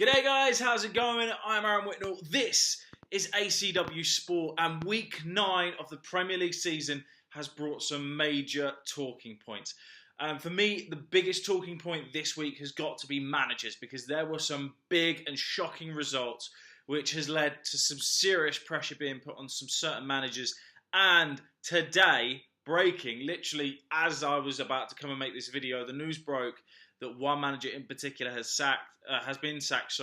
G'day guys, how's it going? I'm Aaron Whitnall. This is ACWSport, and week 9 of the Premier League season has brought some major talking points. For me, the biggest talking point this week has got to be managers, because there were some big and shocking results which has led to some serious pressure being put on some certain managers. And today, breaking, literally as I was about to come and make this video, the news broke that one manager in particular has been sacked.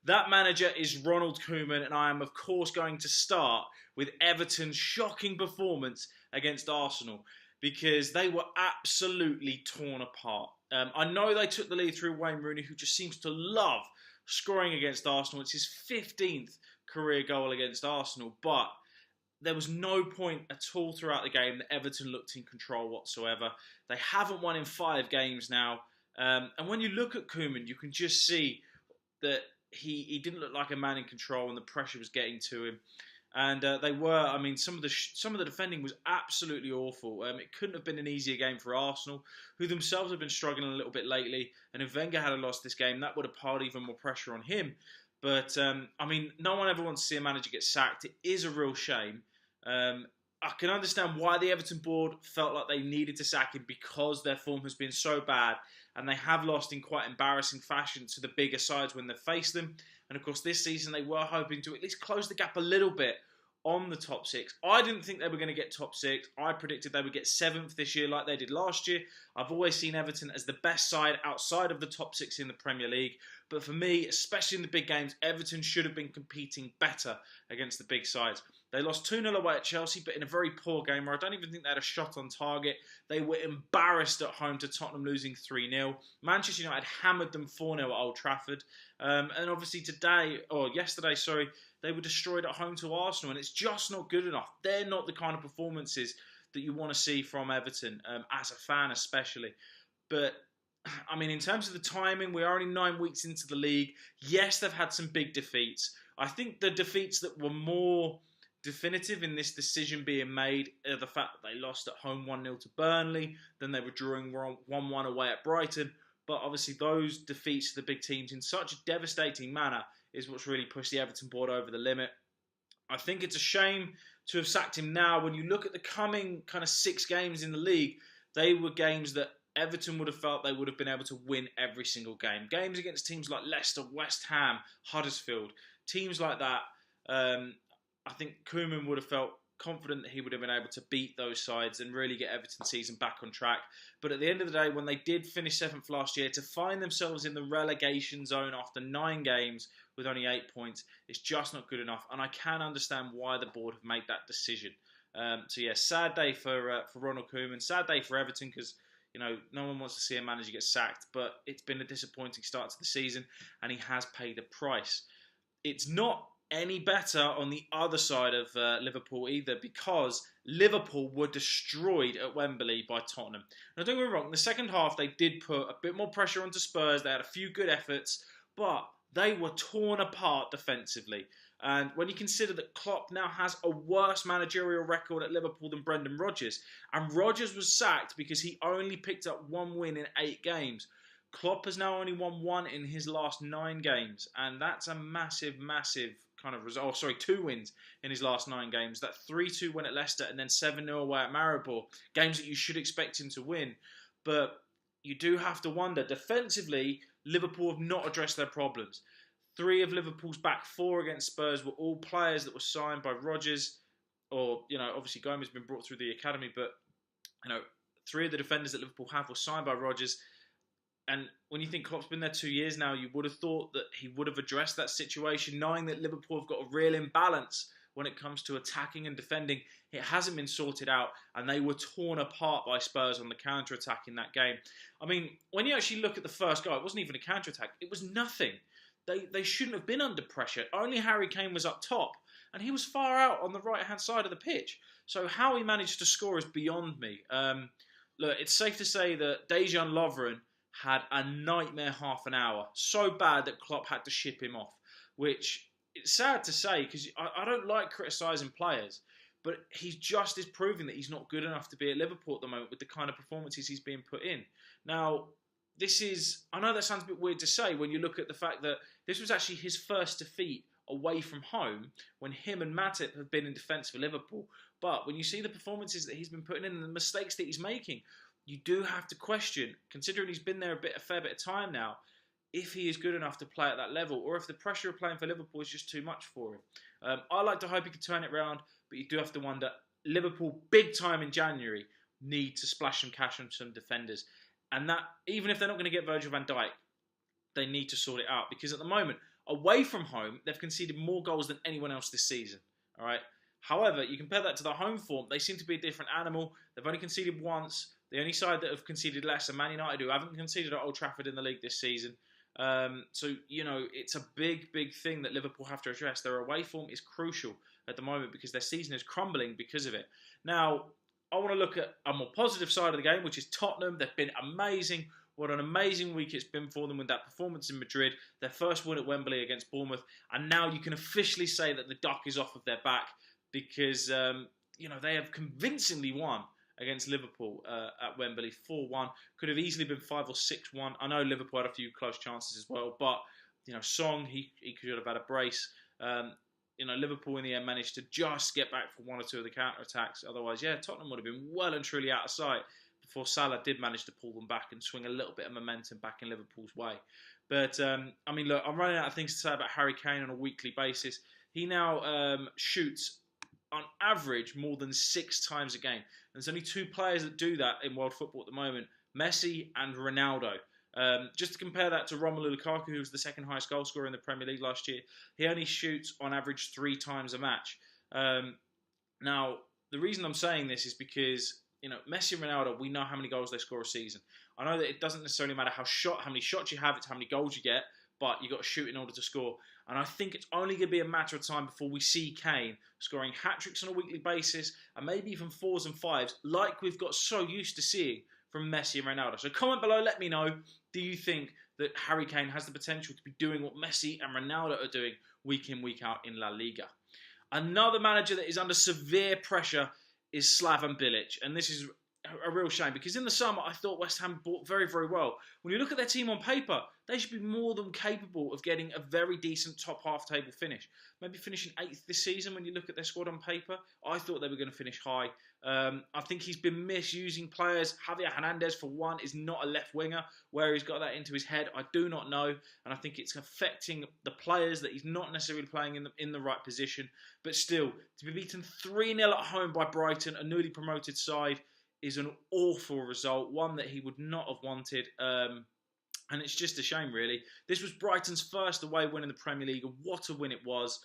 That manager is Ronald Koeman, and I am of course going to start with Everton's shocking performance against Arsenal, because they were absolutely torn apart. I know they took the lead through Wayne Rooney, who just seems to love scoring against Arsenal. It's his 15th career goal against Arsenal, but there was no point at all throughout the game that Everton looked in control whatsoever. They haven't won in 5 games now. And when you look at Koeman, you can just see that he didn't look like a man in control, and the pressure was getting to him. And some of the defending was absolutely awful. It couldn't have been an easier game for Arsenal, who themselves have been struggling a little bit lately. And if Wenger had lost this game, that would have piled even more pressure on him. But, no one ever wants to see a manager get sacked. It is a real shame. I can understand why the Everton board felt like they needed to sack him, because their form has been so bad and they have lost in quite embarrassing fashion to the bigger sides when they've faced them. And of course this season they were hoping to at least close the gap a little bit on the top 6. I didn't think they were going to get top 6. I predicted they would get 7th this year like they did last year. I've always seen Everton as the best side outside of the top 6 in the Premier League. But for me, especially in the big games, Everton should have been competing better against the big sides. They lost 2-0 away at Chelsea, but in a very poor game where I don't even think they had a shot on target. They were embarrassed at home to Tottenham, losing 3-0. Manchester United hammered them 4-0 at Old Trafford. And obviously yesterday, they were destroyed at home to Arsenal, and it's just not good enough. They're not the kind of performances that you want to see from Everton, as a fan especially. But, in terms of the timing, we're only 9 weeks into the league. Yes, they've had some big defeats. I think the defeats that were more definitive in this decision being made are the fact that they lost at home 1-0 to Burnley, then they were drawing 1-1 away at Brighton. But obviously those defeats to the big teams in such a devastating manner is what's really pushed the Everton board over the limit. I think it's a shame to have sacked him now. When you look at the coming kind of 6 games in the league, they were games that Everton would have felt they would have been able to win every single game. Games against teams like Leicester, West Ham, Huddersfield, teams like that. I think Koeman would have felt confident that he would have been able to beat those sides and really get Everton's season back on track. But at the end of the day, when they did finish 7th last year, to find themselves in the relegation zone after 9 games with only 8 points, it's just not good enough. And I can understand why the board have made that decision. Sad day for Ronald Koeman, sad day for Everton, because no one wants to see a manager get sacked, but it's been a disappointing start to the season, and he has paid a price. It's not any better on the other side of Liverpool either, because Liverpool were destroyed at Wembley by Tottenham. Now don't get me wrong, in the second half they did put a bit more pressure onto Spurs. They had a few good efforts, but they were torn apart defensively. And when you consider that Klopp now has a worse managerial record at Liverpool than Brendan Rodgers, and Rodgers was sacked because he only picked up 1 win in 8 games. Klopp has now only won 1 in his last 9 games, and that's a massive kind of result. 2 wins in his last 9 games. That 3-2 win at Leicester and then 7-0 away at Maribor. Games that you should expect him to win. But you do have to wonder, defensively, Liverpool have not addressed their problems. 3 of Liverpool's back 4 against Spurs were all players that were signed by Rodgers, or, obviously Gomez has been brought through the academy, but, 3 of the defenders that Liverpool have were signed by Rodgers. And when you think Klopp's been there 2 years now, you would have thought that he would have addressed that situation, knowing that Liverpool have got a real imbalance when it comes to attacking and defending. It hasn't been sorted out, and they were torn apart by Spurs on the counter-attack in that game. When you actually look at the first goal, it wasn't even a counter-attack. It was nothing. They shouldn't have been under pressure. Only Harry Kane was up top, and he was far out on the right-hand side of the pitch. So how he managed to score is beyond me. Look, it's safe to say that Dejans Nightmare had a nightmare half an hour. So bad that Klopp had to ship him off, which it's sad to say, because I don't like criticising players, but he just is proving that he's not good enough to be at Liverpool at the moment with the kind of performances he's being put in. Now, I know that sounds a bit weird to say when you look at the fact that this was actually his first defeat away from home when him and Matip have been in defence for Liverpool. But when you see the performances that he's been putting in and the mistakes that he's making, you do have to question, considering he's been there a fair bit of time now, if he is good enough to play at that level, or if the pressure of playing for Liverpool is just too much for him. I like to hope he can turn it around, but you do have to wonder, Liverpool, big time in January, need to splash some cash on some defenders. And that, even if they're not going to get Virgil van Dijk, they need to sort it out. Because at the moment, away from home, they've conceded more goals than anyone else this season. All right. However, you compare that to the home form, they seem to be a different animal. They've only conceded once. The only side that have conceded less are Man United, who haven't conceded at Old Trafford in the league this season. So, it's a big, big thing that Liverpool have to address. Their away form is crucial at the moment because their season is crumbling because of it. Now, I want to look at a more positive side of the game, which is Tottenham. They've been amazing. What an amazing week it's been for them with that performance in Madrid, their first win at Wembley against Bournemouth, and now you can officially say that the duck is off of their back because, they have convincingly won against Liverpool at Wembley, 4-1. Could have easily been 5 or 6-1. I know Liverpool had a few close chances as well, but, Song, he could have had a brace. Liverpool in the end managed to just get back for one or two of the counter-attacks. Otherwise, Tottenham would have been well and truly out of sight before Salah did manage to pull them back and swing a little bit of momentum back in Liverpool's way. But, look, I'm running out of things to say about Harry Kane on a weekly basis. He now shoots, on average, more than 6 times a game. There's only 2 players that do that in world football at the moment, Messi and Ronaldo. Just to compare that to Romelu Lukaku, who was the second highest goal scorer in the Premier League last year, he only shoots on average 3 times a match. Now, the reason I'm saying this is because, Messi and Ronaldo, we know how many goals they score a season. I know that it doesn't necessarily matter how many shots you have, it's how many goals you get, but you've got to shoot in order to score. And I think it's only going to be a matter of time before we see Kane scoring hat-tricks on a weekly basis, and maybe even 4s and 5s, like we've got so used to seeing from Messi and Ronaldo. So comment below, let me know, do you think that Harry Kane has the potential to be doing what Messi and Ronaldo are doing week in, week out in La Liga? Another manager that is under severe pressure is Slaven Bilic, and this is a real shame because in the summer I thought West Ham bought very, very well. When you look at their team on paper, they should be more than capable of getting a very decent top half table finish. Maybe finishing 8th this season when you look at their squad on paper. I thought they were going to finish high. I think he's been misusing players. Javier Hernandez, for one, is not a left winger. Where he's got that into his head, I do not know. And I think it's affecting the players that he's not necessarily playing in the right position. But still, to be beaten 3-0 at home by Brighton, a newly promoted side, is an awful result, one that he would not have wanted. And it's just a shame, really. This was Brighton's first away win in the Premier League, and what a win it was.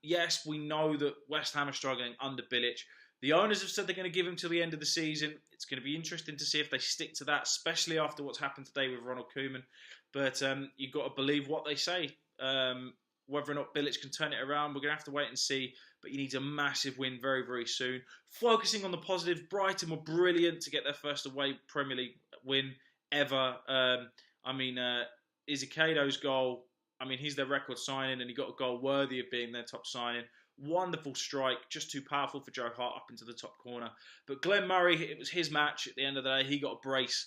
Yes, we know that West Ham are struggling under Bilic. The owners have said they're going to give him till the end of the season. It's going to be interesting to see if they stick to that, especially after what's happened today with Ronald Koeman. But you've got to believe what they say. Whether or not Bilic can turn it around, we're going to have to wait and see. But he needs a massive win very, very soon. Focusing on the positives, Brighton were brilliant to get their first away Premier League win ever. Izquierdo's goal, he's their record signing and he got a goal worthy of being their top signing. Wonderful strike, just too powerful for Joe Hart up into the top corner. But Glenn Murray, it was his match at the end of the day. He got a brace.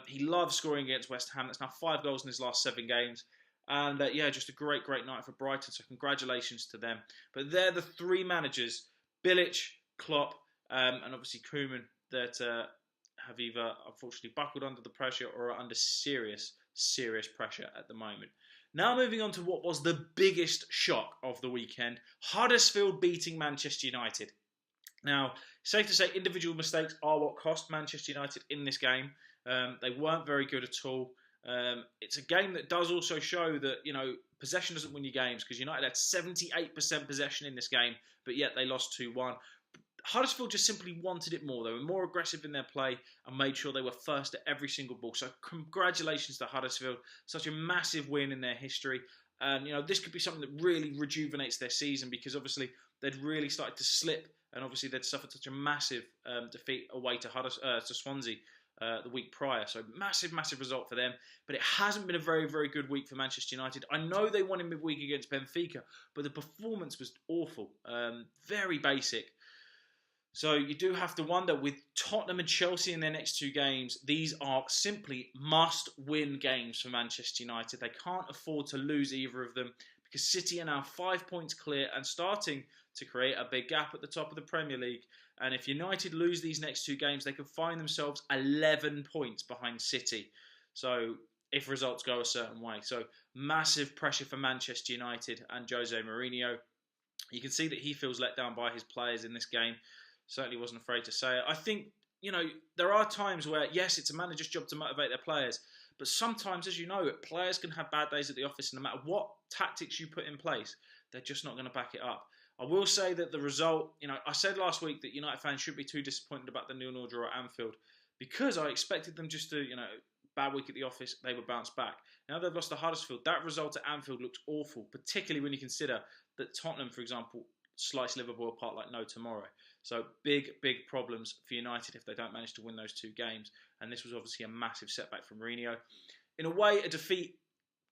He loves scoring against West Ham. That's now 5 goals in his last 7 games. And just a great, great night for Brighton. So congratulations to them. But they're the 3 managers, Bilic, Klopp, and obviously Koeman, that have either unfortunately buckled under the pressure or are under serious, serious pressure at the moment. Now moving on to what was the biggest shock of the weekend, Huddersfield beating Manchester United. Now, safe to say individual mistakes are what cost Manchester United in this game. They weren't very good at all. It's a game that does also show that, possession doesn't win you games because United had 78% possession in this game, but yet they lost 2-1. Huddersfield just simply wanted it more. They were more aggressive in their play and made sure they were first at every single ball. So congratulations to Huddersfield. Such a massive win in their history. And, this could be something that really rejuvenates their season because obviously they'd really started to slip and obviously they'd suffered such a massive defeat away to Swansea the week prior. So massive, massive result for them. But it hasn't been a very, very good week for Manchester United. I know they won in midweek against Benfica, but the performance was awful. Very basic. So you do have to wonder, with Tottenham and Chelsea in their next 2 games, these are simply must-win games for Manchester United. They can't afford to lose either of them because City are now 5 points clear and starting to create a big gap at the top of the Premier League. And if United lose these next 2 games, they could find themselves 11 points behind City. So if results go a certain way. So massive pressure for Manchester United and Jose Mourinho. You can see that he feels let down by his players in this game. Certainly wasn't afraid to say it. I think, there are times where, yes, it's a manager's job to motivate their players, but sometimes, as you know, players can have bad days at the office, and no matter what tactics you put in place, they're just not going to back it up. I will say that the result, I said last week that United fans shouldn't be too disappointed about the 0-0 draw at Anfield because I expected them just to, bad week at the office, they would bounce back. Now they've lost to Huddersfield. That result at Anfield looks awful, particularly when you consider that Tottenham, for example, slice Liverpool apart like no tomorrow. So big problems for United if they don't manage to win those 2 games. And this was obviously a massive setback for Mourinho. In a way, a defeat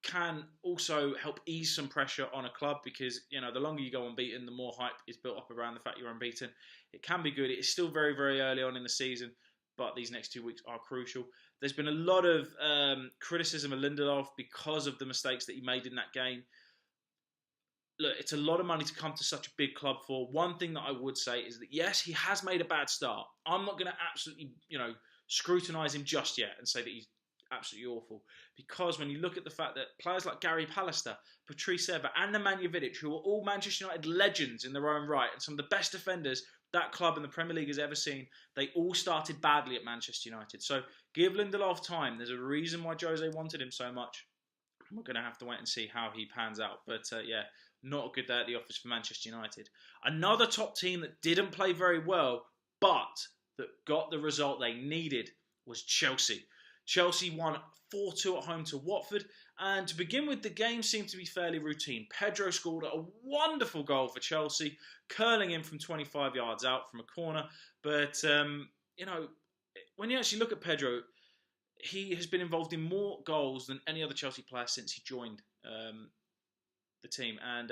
can also help ease some pressure on a club because, the longer you go unbeaten, the more hype is built up around the fact you're unbeaten. It can be good. It is still very, very early on in the season, but these next 2 weeks are crucial. There's been a lot of criticism of Lindelof because of the mistakes that he made in that game. Look, it's a lot of money to come to such a big club for. One thing that I would say is that, yes, he has made a bad start. I'm not going to absolutely, scrutinise him just yet and say that he's absolutely awful. Because when you look at the fact that players like Gary Pallister, Patrice Evra and Nemanja Vidic, who are all Manchester United legends in their own right and some of the best defenders that club in the Premier League has ever seen, they all started badly at Manchester United. So give Lindelof time. There's a reason why Jose wanted him so much. We're going to have to wait and see how he pans out. But not a good day at the office for Manchester United. Another top team that didn't play very well, but that got the result they needed was Chelsea. Chelsea won 4-2 at home to Watford. And to begin with, the game seemed to be fairly routine. Pedro scored a wonderful goal for Chelsea, curling in from 25 yards out from a corner. But, when you actually look at Pedro, he has been involved in more goals than any other Chelsea player since he joined the team. And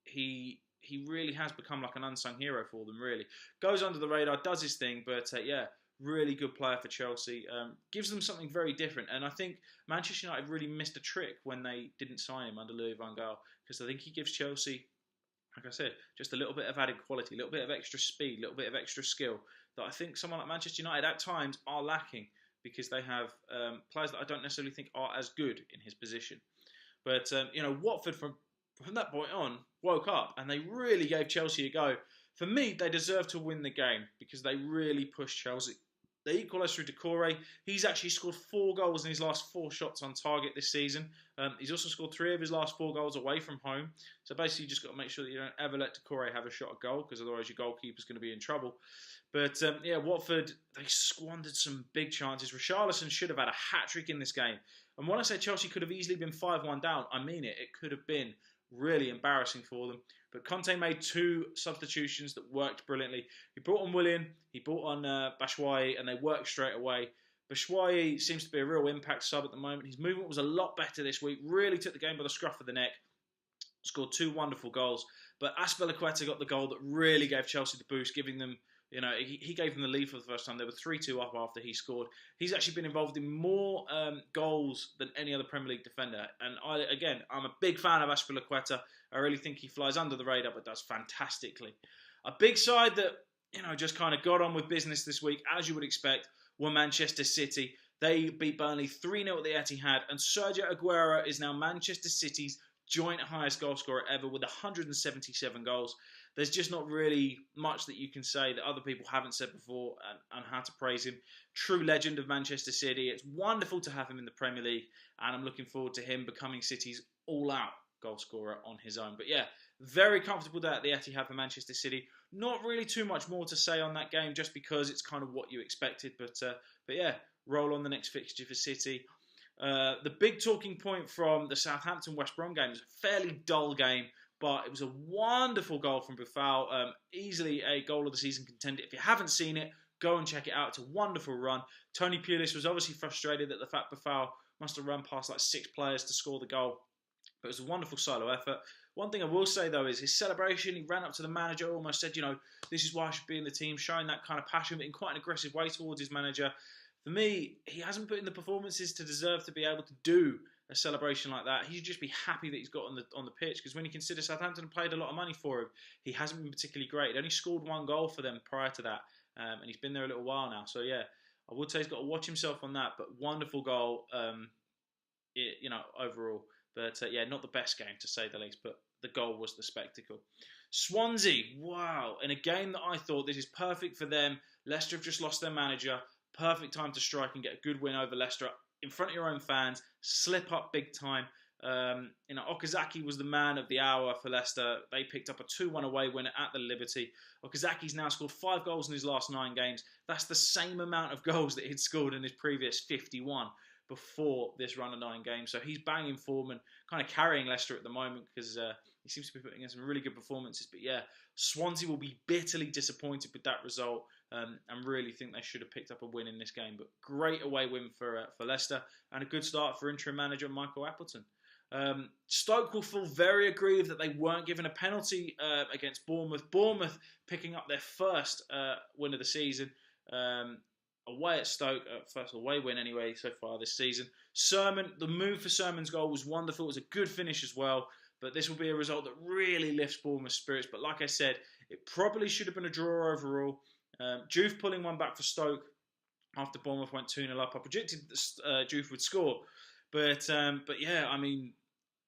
he really has become like an unsung hero for them, really. Goes under the radar, does his thing, but really good player for Chelsea. Gives them something very different. And I think Manchester United really missed a trick when they didn't sign him under Louis van Gaal, because I think he gives Chelsea, like I said, just a little bit of added quality, a little bit of extra speed, a little bit of extra skill that I think someone like Manchester United at times are lacking, because they have players that I don't necessarily think are as good in his position. But, Watford, from that point on, woke up and they really gave Chelsea a go. For me, they deserve to win the game because they really pushed Chelsea. They equalised through Decore. He's actually scored 4 goals in his last 4 shots on target this season. He's also scored 3 of his last 4 goals away from home. So basically, you just got to make sure that you don't ever let Decore have a shot at goal, because otherwise your goalkeeper's going to be in trouble. But Watford, they squandered some big chances. Richarlison should have had a hat-trick in this game. And when I say Chelsea could have easily been 5-1 down, I mean it. It could have been really embarrassing for them. But Conte made 2 substitutions that worked brilliantly. He brought on Willian, he brought on Batshuayi, and they worked straight away. Batshuayi seems to be a real impact sub at the moment. His movement was a lot better this week. Really took the game by the scruff of the neck. Scored 2 wonderful goals. But Azpilicueta got the goal that really gave Chelsea the boost, giving them, he gave them the lead for the first time. They were 3-2 up after he scored. He's actually been involved in more goals than any other Premier League defender. And I'm a big fan of Azpilicueta. I really think he flies under the radar, but does fantastically. A big side that, just kind of got on with business this week, as you would expect, were Manchester City. They beat Burnley 3-0 at the Etihad, and Sergio Aguero is now Manchester City's joint highest goal scorer ever with 177 goals. There's just not really much that you can say that other people haven't said before and how to praise him. True legend of Manchester City. It's wonderful to have him in the Premier League, and I'm looking forward to him becoming City's all-out goal scorer on his own. But very comfortable day at the Etihad for Manchester City. Not really too much more to say on that game, just because it's kind of what you expected. But roll on the next fixture for City. The big talking point from the Southampton West Brom game is a fairly dull game, but it was a wonderful goal from Buffal. Easily a goal of the season contender. If you haven't seen it, go and check it out. It's a wonderful run. Tony Pulis was obviously frustrated at the fact Buffal must have run past like 6 players to score the goal. But it was a wonderful solo effort. One thing I will say, though, is his celebration. He ran up to the manager, almost said, this is why I should be in the team, showing that kind of passion, but in quite an aggressive way towards his manager. For me, he hasn't put in the performances to deserve to be able to do a celebration like that. He should just be happy that he's got on the pitch, because when you consider Southampton paid a lot of money for him, he hasn't been particularly great. He only scored 1 goal for them prior to that, and he's been there a little while now. So yeah, I would say he's got to watch himself on that, but wonderful goal, overall. But yeah, not the best game to say the least, but the goal was the spectacle. Swansea, wow, in a game that I thought this is perfect for them. Leicester have just lost their manager. Perfect time to strike and get a good win over Leicester in front of your own fans. Slip up big time. Okazaki was the man of the hour for Leicester. They picked up a 2-1 away win at the Liberty. Okazaki's now scored 5 goals in his last 9 games. That's the same amount of goals that he'd scored in his previous 51 before this run of 9 games. So he's banging form and kind of carrying Leicester at the moment, because he seems to be putting in some really good performances. But yeah, Swansea will be bitterly disappointed with that result, and really think they should have picked up a win in this game. But great away win for Leicester, and a good start for interim manager Michael Appleton. Stoke will feel very aggrieved that they weren't given a penalty against Bournemouth. Bournemouth picking up their first win of the season. Away at Stoke, first away win anyway so far this season. The move for Sermon's goal was wonderful. It was a good finish as well, but this will be a result that really lifts Bournemouth's spirits. But like I said, it probably should have been a draw overall. Juve pulling one back for Stoke after Bournemouth went 2-0 up. I predicted that Juve would score, but yeah, I mean,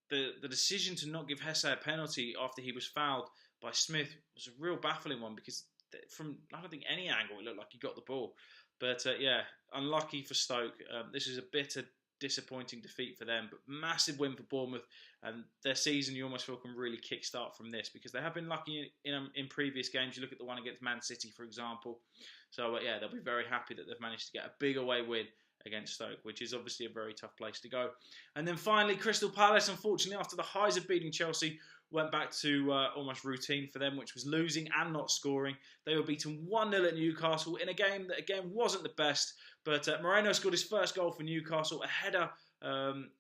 the decision to not give Hesse a penalty after he was fouled by Smith was a real baffling one, because from I don't think any angle it looked like he got the ball. But yeah, unlucky for Stoke. This is a bitter, disappointing defeat for them, but massive win for Bournemouth, and their season you almost feel can really kickstart from this, because they have been lucky in previous games. You look at the one against Man City, for example. So yeah, they'll be very happy that they've managed to get a big away win against Stoke, which is obviously a very tough place to go. And then finally, Crystal Palace, unfortunately, after the highs of beating Chelsea, went back to almost routine for them, which was losing and not scoring. They were beaten 1-0 at Newcastle in a game that, again, wasn't the best. But Moreno scored his first goal for Newcastle, a header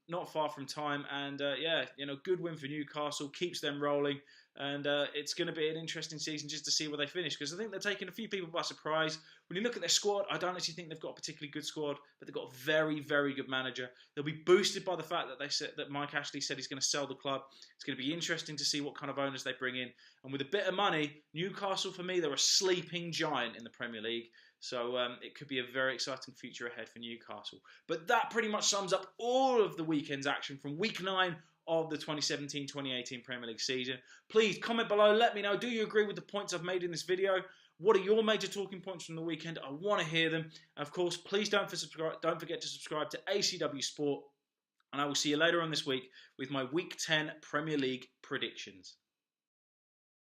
not far from time. And good win for Newcastle, keeps them rolling. And it's going to be an interesting season just to see where they finish, because I think they're taking a few people by surprise. When you look at their squad, I don't actually think they've got a particularly good squad, but they've got a very, very good manager. They'll be boosted by the fact that Mike Ashley said he's going to sell the club. It's going to be interesting to see what kind of owners they bring in. And with a bit of money, Newcastle, for me, they're a sleeping giant in the Premier League. So it could be a very exciting future ahead for Newcastle. But that pretty much sums up all of the weekend's action from Week 9 of the 2017-2018 Premier League season. Please comment below, let me know, do you agree with the points I've made in this video? What are your major talking points from the weekend? I want to hear them. Of course, please don't forget to subscribe to ACW Sport, and I will see you later on this week with my Week 10 Premier League predictions.